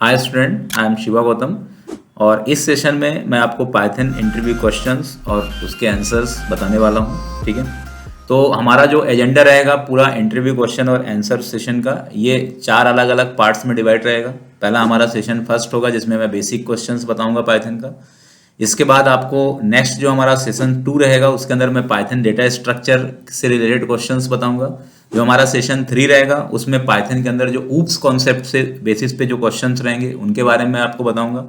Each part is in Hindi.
Hi student, I am Shiva Gautam और इस सेशन में मैं आपको पाइथन इंटरव्यू क्वेश्चंस और उसके आंसर्स बताने वाला हूँ। ठीक है, तो हमारा जो एजेंडा रहेगा पूरा इंटरव्यू क्वेश्चन और आंसर सेशन का, ये 4 अलग अलग पार्ट्स में डिवाइड रहेगा। पहला हमारा सेशन फर्स्ट होगा जिसमें मैं बेसिक क्वेश्चंस बताऊंगा पाइथन का। इसके बाद आपको नेक्स्ट जो हमारा सेशन 2 रहेगा उसके अंदर मैं पाइथन डेटा स्ट्रक्चर से रिलेटेड क्वेश्चंस बताऊंगा। जो हमारा सेशन 3 रहेगा उसमें पाइथन के अंदर जो ऊप्स कॉन्सेप्ट से बेसिस पे जो क्वेश्चंस रहेंगे उनके बारे में आपको बताऊंगा।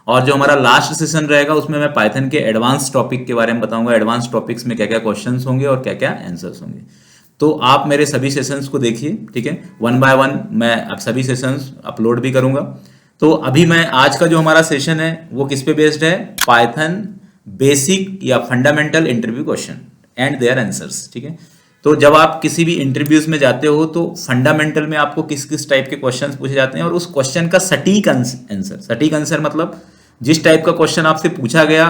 और जो हमारा लास्ट सेशन रहेगा उसमें मैं पाइथन के एडवांस टॉपिक के बारे में बताऊंगा। एडवांस टॉपिक्स में क्या क्या क्वेश्चंस होंगे और क्या क्या आंसर्स होंगे। तो आप मेरे सभी सेशंस को देखिए, ठीक है। 1 बाय 1 मैं अब सभी सेशंस अपलोड भी करूंगा। तो अभी मैं आज का जो हमारा सेशन है वो किस पे बेस्ड है? पाइथन बेसिक या fundamental interview question and their answers. ठीक है, तो जब आप किसी भी इंटरव्यूज में जाते हो तो फंडामेंटल में आपको किस किस टाइप के क्वेश्चंस पूछे जाते हैं और उस क्वेश्चन का सटीक आंसर, सटीक आंसर मतलब जिस टाइप का क्वेश्चन आपसे पूछा गया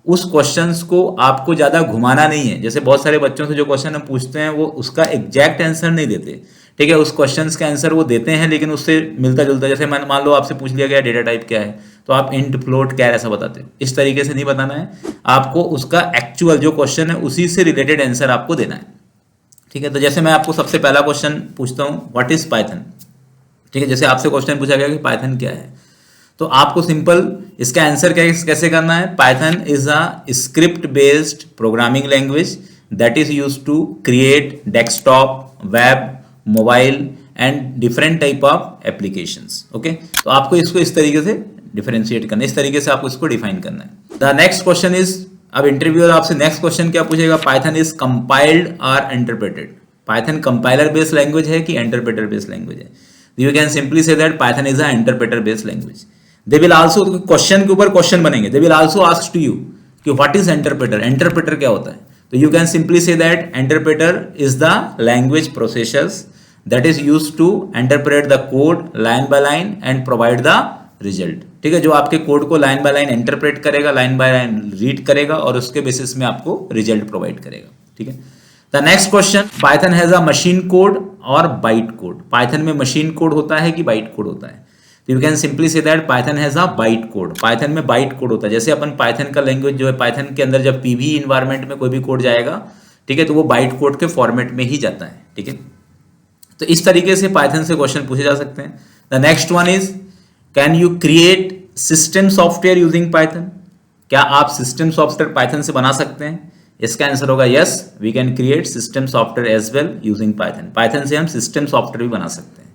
उस क्वेश्चंस को आपको ज्यादा घुमाना नहीं है। जैसे बहुत सारे बच्चों से जो क्वेश्चन हम पूछते हैं वो उसका एग्जैक्ट आंसर नहीं देते। ठीक है, उस क्वेश्चंस का आंसर वो देते हैं लेकिन उससे मिलता जुलता, जैसे मान लो आपसे पूछ लिया गया डेटा टाइप क्या है तो आप इंट, फ्लोट, कैर ऐसा बताते हैं। इस तरीके से नहीं बताना है, आपको उसका एक्चुअल जो क्वेश्चन है उसी से रिलेटेड आंसर आपको देना है। ठीक है, तो जैसे मैं आपको सबसे पहला क्वेश्चन पूछता हूँ, व्हाट इज पाइथन। ठीक है, जैसे आपसे क्वेश्चन पूछा गया कि पाइथन क्या है, तो आपको सिंपल इसका आंसर कैसे करना है? Python is a script based programming language that is used to create desktop, web, mobile and different type of applications. Okay, तो आपको इसको इस तरीके से डिफरेंशिएट करना है, इस तरीके से आपको इसको डिफाइन करना है। द नेक्स्ट क्वेश्चन इज, अब इंटरव्यूअर आपसे नेक्स्ट क्वेश्चन क्या पूछेगा? पाइथन इज कंपाइल्ड और interpreted. Python compiler based language है कि इंटरप्रेटर बेस्ड लैंग्वेज है? You can simply say that Python is a interpreter based language. They will also, question के ऊपर क्वेश्चन बनेंगे, they will also ask to you कि व्हाट इज इंटरप्रेटर, इंटरप्रेटर क्या होता है? तो you can simply say that interpreter is the language processors that is used to interpret the code line by line and provide the result। ठीक है, जो आपके कोड को लाइन बाय लाइन इंटरप्रेट करेगा, लाइन बाय लाइन रीड करेगा और उसके बेसिस में आपको रिजल्ट प्रोवाइड करेगा। ठीक है, the next question, Python has a machine code और बाइट कोड। पाइथन में मशीन कोड होता है कि बाइट कोड होता है? तो you can simply say that Python has a byte code. Python में बाइट कोड होता है। जैसे अपन पाइथन का लैंग्वेज जो है, पाइथन के अंदर जब पीवी इन्वायरमेंट में कोई भी कोड जाएगा, ठीक है, तो वो बाइट कोड के फॉर्मेट में ही जाता है। ठीक है, तो इस तरीके से पाइथन से क्वेश्चन पूछे जा सकते हैं। The next one is, can you create system software using Python. क्या आप सिस्टम सॉफ्टवेयर पाइथन से बना सकते हैं? इसका आंसर होगा yes, we can create system software as well using Python. Python से हम सिस्टम सॉफ्टवेयर भी बना सकते हैं।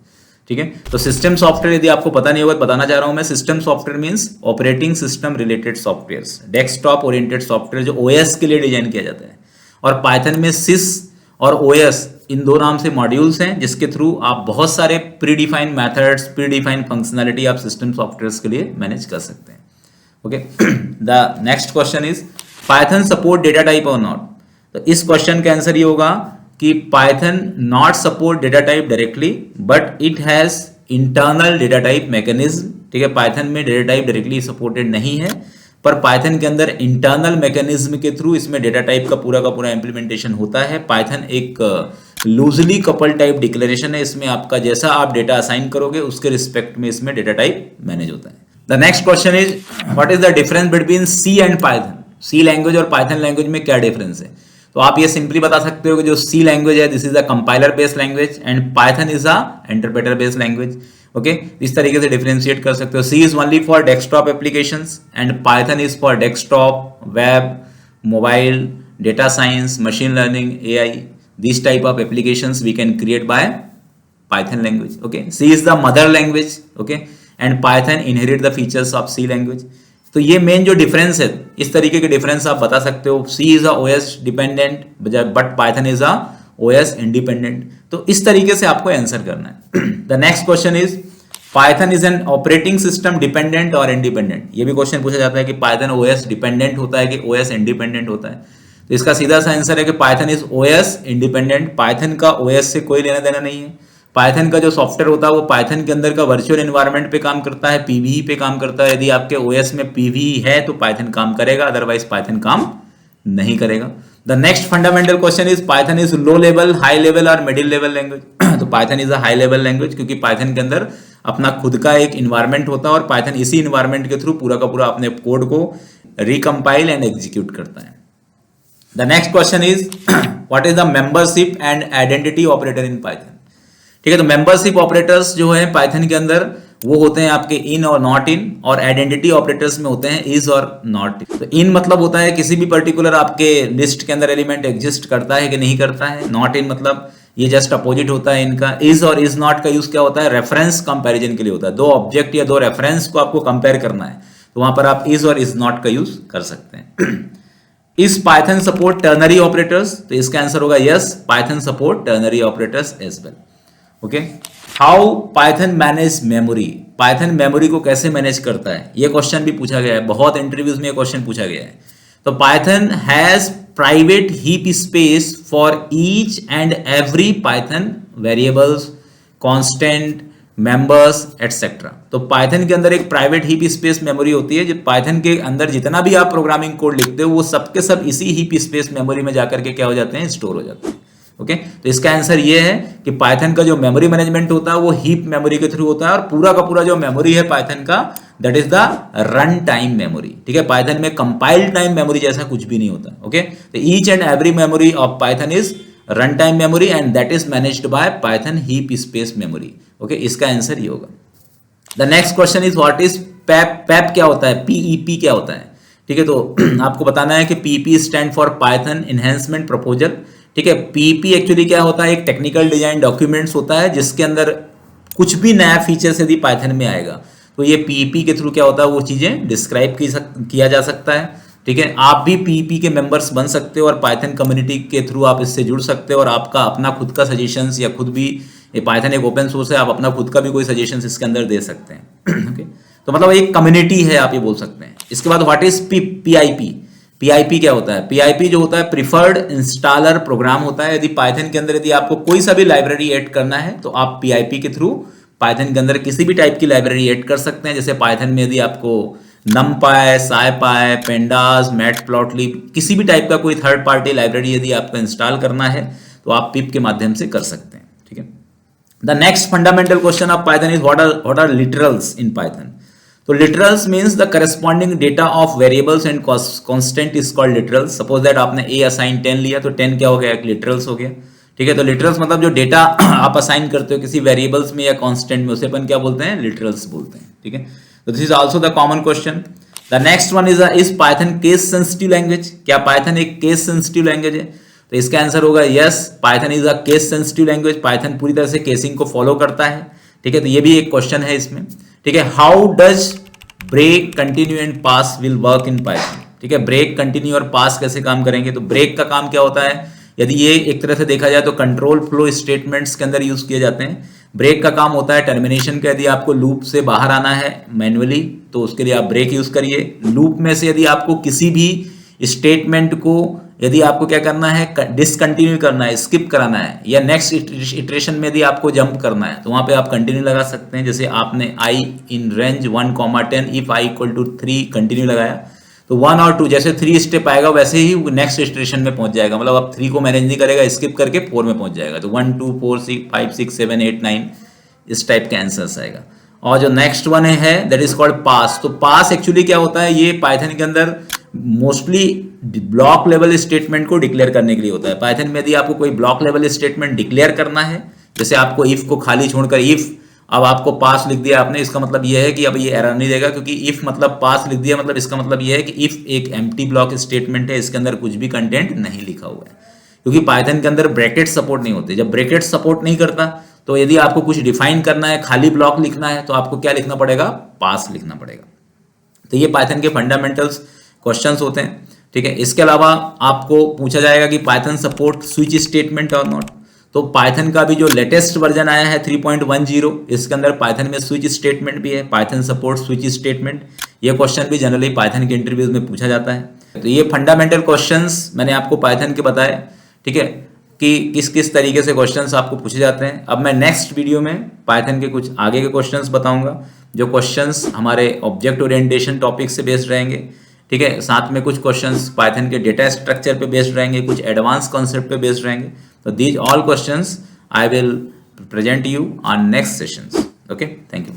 ठीक है, तो सिस्टम सॉफ्टवेयर यदि आपको पता नहीं होगा तो बताना चाह रहा हूं मैं। System software means operating system related software, desktop oriented software जो ओएस के लिए डिजाइन किया जाता है। और पाइथन में सिस और ओएस इन दो नाम से मॉड्यूल्स हैं जिसके थ्रू आप बहुत सारे प्रीडिफाइंड मेथड्स, प्रीडिफाइंड फंक्शनैलिटी आप सिस्टम सॉफ्टवेयर्स के लिए मैनेज कर सकते हैं। Okay, the next question is, Python support data type और नॉट। तो इस क्वेश्चन का आंसर ये होगा कि Python not support data type directly but it has internal data type mechanism. ठीक है, पाइथन में डेटा टाइप डायरेक्टली सपोर्टेड नहीं है पर पाइथन के अंदर इंटरनल मैकेनिज्म के थ्रू इसमें डेटा टाइप का पूरा इंप्लीमेंटेशन होता है। पाइथन एक लूजली कपल टाइप डिक्लेरेशन है, इसमें आपका जैसा आप डेटा असाइन करोगे उसके रिस्पेक्ट में इसमें डेटा टाइप मैनेज होता है। The next question is, what is the difference between C and Python. C language और पाइथन लैंग्वेज में क्या डिफरेंस है? तो आप ये सिंपली बता सकते हो कि जो सी लैंग्वेज है this is a compiler based language and Python is a interpreter based language. Okay, इस तरीके से डिफरेंशिएट कर सकते हो। C is only for desktop applications and Python is for desktop, web, mobile, data science, machine learning, AI. These type of applications we can create by Python language. Okay, C is the mother language. Okay, and Python inherit the features of C language. तो ये मेन जो डिफरेंस है, इस तरीके के डिफरेंस आप बता सकते हो। C is a OS dependent but Python is a OS independent. तो इस तरीके से आपको आंसर करना है। The next question is, Python is an operating system dependent और इंडिपेंडेंट। ये भी क्वेश्चन पूछा जाता है कि Python OS डिपेंडेंट होता है कि OS इंडिपेंडेंट होता है। तो इसका सीधा सा आंसर है कि Python is OS independent. Python का ओएस से कोई लेना देना नहीं है। पाइथन का जो सॉफ्टवेयर होता है वो पाइथन के अंदर का वर्चुअल एनवायरनमेंट पे काम करता है, पीवीई पे काम करता है। यदि आपके ओएस में पीवीई है तो पाइथन काम करेगा, अदरवाइज पाइथन काम नहीं करेगा। The next fundamental question is, Python is low level, high level और मिडिल लेवल लैंग्वेज। तो Python is a high level language, क्योंकि पाइथन के अंदर अपना खुद का एक इन्वायरमेंट होता है और पाइथन इसी इन्वायरमेंट के थ्रू पूरा का पूरा अपने कोड को रिकम्पाइल एंड एग्जीक्यूट करता है। The next question is what is the membership and identity operator in Python. ठीक है, तो मेंबरशिप ऑपरेटर्स जो है पाइथन के अंदर वो होते हैं आपके इन और नॉट इन, और आइडेंटिटी ऑपरेटर्स में होते हैं इज और नॉट। तो इन मतलब होता है किसी भी पर्टिकुलर आपके लिस्ट के अंदर एलिमेंट एग्जिस्ट करता है कि नहीं करता है। नॉट इन मतलब ये जस्ट अपोजिट होता है इनका। इज और इज नॉट का यूज क्या होता है, रेफरेंस कंपैरिजन के लिए होता है। दो ऑब्जेक्ट या दो रेफरेंस को आपको कंपेयर करना है तो वहां पर आप इज और इज नॉट का यूज कर सकते हैं। Is Python support ternary operators, तो इसका आंसर होगा yes, Python support ternary operators as well. Okay, how Python manage memory, Python memory को कैसे मैनेज करता है, ये क्वेश्चन भी पूछा गया है, बहुत इंटरव्यूज में ये क्वेश्चन पूछा गया है। तो Python has private heap space for each and every Python variables, constant, members etcetera. तो पाइथन के अंदर एक प्राइवेट हीप स्पेस मेमोरी होती है, जो पाइथन के अंदर जितना भी आप प्रोग्रामिंग कोड लिखते हो वो सबके सब इसी हीप स्पेस मेमोरी में जाकर के क्या हो जाते हैं, स्टोर हो जाते हैं। ओके, तो इसका आंसर ये है कि पाइथन का जो मेमोरी मैनेजमेंट होता है वो हीप मेमोरी के थ्रू होता है, और पूरा का पूरा जो मेमोरी है पाइथन का that is the run time memory. ठीक है, पाइथन में कंपाइल टाइम मेमोरी जैसा कुछ भी नहीं होता। ओके, तो each and every memory of Python is run time memory and that is managed by Python heap space memory. Okay, इसका आंसर ये होगा। The next question is what is PEP, PEP क्या होता है, पीईपी क्या होता है। ठीक है, तो आपको बताना है कि PEP stand for Python enhancement proposal. ठीक है, पीईपी एक्चुअली क्या होता है, एक टेक्निकल डिजाइन डॉक्यूमेंट्स होता है जिसके अंदर कुछ भी नया फीचर्स यदि पाइथन में आएगा तो ये पीईपी के थ्रू क्या होता है वो चीजें डिस्क्राइब किया जा सकता है। ठीक है, आप भी पीईपी के मेंबर्स बन सकते हो और पाइथन कम्युनिटी के थ्रू आप इससे जुड़ सकते हो और आपका अपना खुद का सजेशंस या खुद भी, ये पाइथन एक ओपन सोर्स है, आप अपना खुद का भी कोई सजेशंस इसके अंदर दे सकते हैं। ओके, तो मतलब एक कम्युनिटी है आप ये बोल सकते हैं। इसके बाद व्हाट इज पीआईपी, पीआईपी क्या होता है, पीआईपी जो होता है प्रिफर्ड इंस्टॉलर प्रोग्राम होता है। यदि पाइथन के अंदर यदि आपको कोई सा भी लाइब्रेरी ऐड करना है तो आप पीआईपी के थ्रू पाइथन के अंदर किसी भी टाइप की लाइब्रेरी ऐड कर सकते हैं। जैसे पाइथन में यदि आपको नमपाई, साइपाई, पेंडास, मैटप्लॉटलिब किसी भी टाइप का कोई थर्ड पार्टी लाइब्रेरी यदि आपको इंस्टॉल करना है तो आप पिप के माध्यम से कर सकते हैं। ठीक है, the next fundamental question of Python is what are literals in Python. तो literals means the corresponding data of variables and constant is called literals. Suppose that आपने ए असाइन 10 लिया तो 10 क्या हो गया, एक लिटरल्स हो गया। ठीक है, तो लिटरल्स मतलब जो डेटा आप असाइन करते हो किसी वेरिएबल्स में या कांस्टेंट में उसे अपन क्या बोलते हैं, लिटरल्स बोलते हैं। ठीक है, तो this is also the common question. The next one is Python case sensitive language, क्या पाइथन एक केस सेंसिटिव लैंग्वेज है। तो इसका आंसर होगा yes, Python is a case sensitive language, Python पूरी तरह से केसिंग को फॉलो करता है। ठीक है, तो ये भी एक क्वेश्चन है इसमें। ठीक है, how does break, continue and pass will work in Python. ठीक है, ब्रेक, कंटिन्यू और पास कैसे काम करेंगे, तो ब्रेक का काम क्या होता है, यदि ये एक तरह से देखा जाए तो कंट्रोल फ्लो स्टेटमेंट्स के अंदर यूज किए जाते हैं। ब्रेक का काम होता है टर्मिनेशन का, यदि आपको लूप से बाहर आना है मैन्युअली तो उसके लिए आप ब्रेक यूज करिए। लूप में से यदि आपको किसी भी स्टेटमेंट को यदि आपको क्या करना है, डिसकंटिन्यू करना है, स्किप कराना है, या नेक्स्ट इटरेशन में यदि आपको जंप करना है तो वहां पे आप कंटिन्यू लगा सकते हैं। जैसे आपने I in range 1, 10 if I equal to 3 continue लगाया तो 1 और 2 जैसे 3 स्टेप आएगा वैसे ही नेक्स्ट इटरेशन में पहुंच जाएगा। मतलब अब 3 को मैनेज नहीं करेगा, स्किप करके 4 में पहुंच जाएगा। तो 1, 2, 4, 5, 6, 7, 8, 9 इस टाइप के आंसर्स आएगा। और जो नेक्स्ट वन है दैट इज कॉल्ड पास। तो पास एक्चुअली क्या होता है, ये पाइथन के अंदर मोस्टली ब्लॉक लेवल स्टेटमेंट को डिक्लेयर करने के लिए होता है। पाइथन में यदि आपको कोई ब्लॉक लेवल स्टेटमेंट डिक्लेयर करना है, जैसे आपको इफ को खाली छोड़कर इफ, अब आपको पास लिख दिया आपने, इसका मतलब यह है कि अब ये एरर नहीं देगा, क्योंकि इफ मतलब पास लिख दिया मतलब इसका मतलब यह है कि इफ एक एम्प्टी ब्लॉक स्टेटमेंट है, इसके अंदर कुछ भी कंटेंट नहीं लिखा हुआ है। क्योंकि पाइथन के अंदर ब्रैकेट सपोर्ट नहीं होते। जब ब्रैकेट सपोर्ट नहीं करता तो यदि आपको कुछ डिफाइन करना है, खाली ब्लॉक लिखना है, तो आपको क्या लिखना पड़ेगा, पास लिखना पड़ेगा। तो ये पाइथन के फंडामेंटल्स क्वेश्चंस होते हैं। ठीक है, इसके अलावा आपको पूछा जाएगा कि पाइथन सपोर्ट स्विच स्टेटमेंट और नॉट। तो पाइथन का भी जो लेटेस्ट वर्जन आया है 3.10, इसके अंदर पाइथन में स्विच स्टेटमेंट भी है, पाइथन सपोर्ट स्विच स्टेटमेंट। ये क्वेश्चन भी जनरली पाइथन के इंटरव्यूज में पूछा जाता है। तो ये फंडामेंटल क्वेश्चंस मैंने आपको पाइथन के बताए। ठीक है, कि किस किस तरीके से क्वेश्चंस आपको पूछे जाते हैं। अब मैं नेक्स्ट वीडियो में पाइथन के कुछ आगे के क्वेश्चंस बताऊंगा, जो क्वेश्चंस हमारे ऑब्जेक्ट ओरिएंटेशन टॉपिक से बेस्ड रहेंगे। ठीक है, साथ में कुछ क्वेश्चंस पाइथन के डेटा स्ट्रक्चर पे बेस्ड रहेंगे, कुछ एडवांस कॉन्सेप्ट पे बेस्ड रहेंगे। तो these all questions I will present you on next sessions. Okay, thank you.